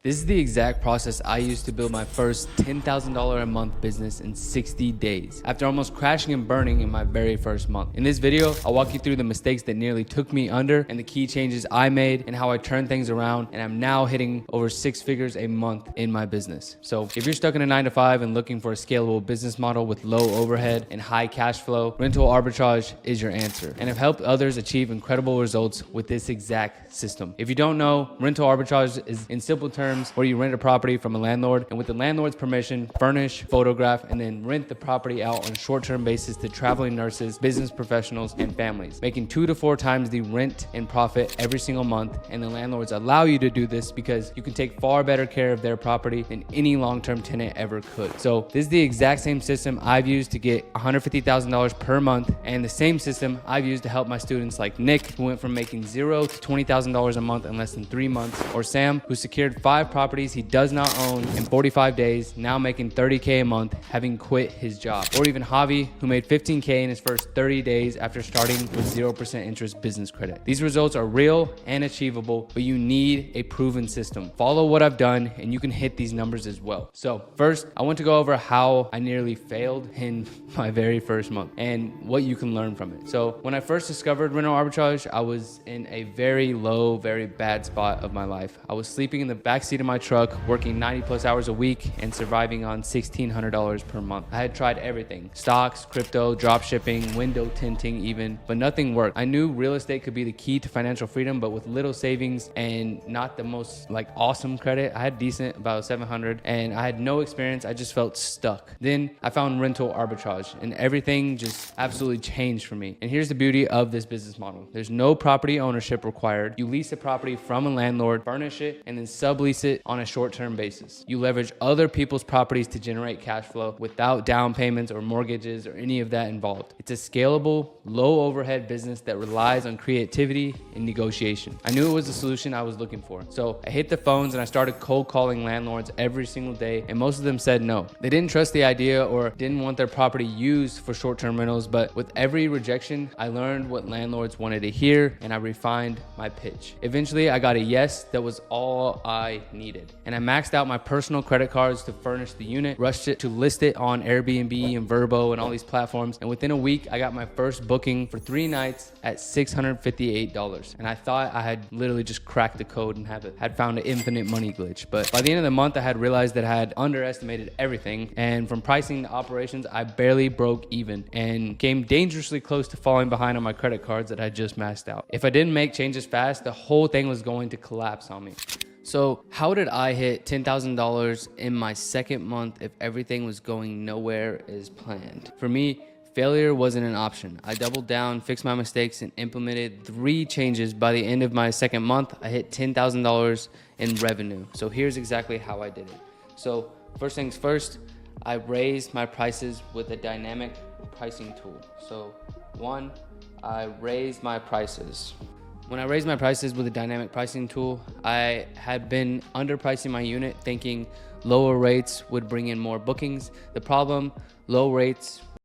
This is the exact process I used to build my first $10,000 a month business in 60 days after almost crashing and burning in my very first month. In this video, I'll walk you through the mistakes that nearly took me under and the key changes I made and how I turned things around, and I'm now hitting over 6 figures a month in my business. So if you're stuck in a 9-to-5 and looking for a scalable business model with low overhead and high cash flow, rental arbitrage is your answer. And I've helped others achieve incredible results with this exact system. If you don't know, rental arbitrage is, in simple terms, where you rent a property from a landlord and with the landlord's permission, furnish, photograph, and then rent the property out on a short-term basis to traveling nurses, business professionals, and families, making 2 to 4 times the rent and profit every single month. And the landlords allow you to do this because you can take far better care of their property than any long-term tenant ever could. So this is the exact same system I've used to get $150,000 per month, and the same system I've used to help my students like Nick, who went from making $0 to $20,000 a month in less than 3 months, or Sam, who secured 5 properties he does not own in 45 days, now making $30K a month, having quit his job. Or even Javi, who made $15K in his first 30 days after starting with 0% interest business credit. These results are real and achievable, but you need a proven system. Follow what I've done and you can hit these numbers as well. So first, I want to go over how I nearly failed in my very first month and what you can learn from it. So when I first discovered rental arbitrage, I was in a very low, very bad spot of my life. I was sleeping in the backseat of my truck, working 90+ hours a week and surviving on $1,600 per month. I had tried everything: stocks, crypto, drop shipping, window tinting even, but nothing worked. I knew real estate could be the key to financial freedom, but with little savings and not the most awesome credit. I had decent, about 700, and I had no experience. I just felt stuck. Then I found rental arbitrage and everything just absolutely changed for me. And here's the beauty of this business model. There's no property ownership required. You lease a property from a landlord, furnish it, and then sublease it on a short-term basis. You leverage other people's properties to generate cash flow without down payments or mortgages or any of that involved. It's a scalable, low overhead business that relies on creativity and negotiation. I knew it was the solution I was looking for. So I hit the phones and I started cold calling landlords every single day, and most of them said no. They didn't trust the idea or didn't want their property used for short-term rentals, but with every rejection, I learned what landlords wanted to hear and I refined my pitch. Eventually, I got a yes that was all I needed. And I maxed out my personal credit cards to furnish the unit, rushed it to list it on Airbnb and VRBO and all these platforms. And within a week, I got my first booking for 3 nights at $658. And I thought I had literally just cracked the code and had found an infinite money glitch. But by the end of the month, I had realized that I had underestimated everything. And from pricing to operations, I barely broke even and came dangerously close to falling behind on my credit cards that I just maxed out. If I didn't make changes fast, the whole thing was going to collapse on me. So how did I hit $10,000 in my second month if everything was going nowhere as planned? For me, failure wasn't an option. I doubled down, fixed my mistakes, and implemented 3 changes. By the end of my second month, I hit $10,000 in revenue. So here's exactly how I did it. So first things first, I raised my prices with a dynamic pricing tool. So 1, I raised my prices. When I raised my prices with a dynamic pricing tool, I had been underpricing my unit, thinking lower rates would bring in more bookings. The problem, low rates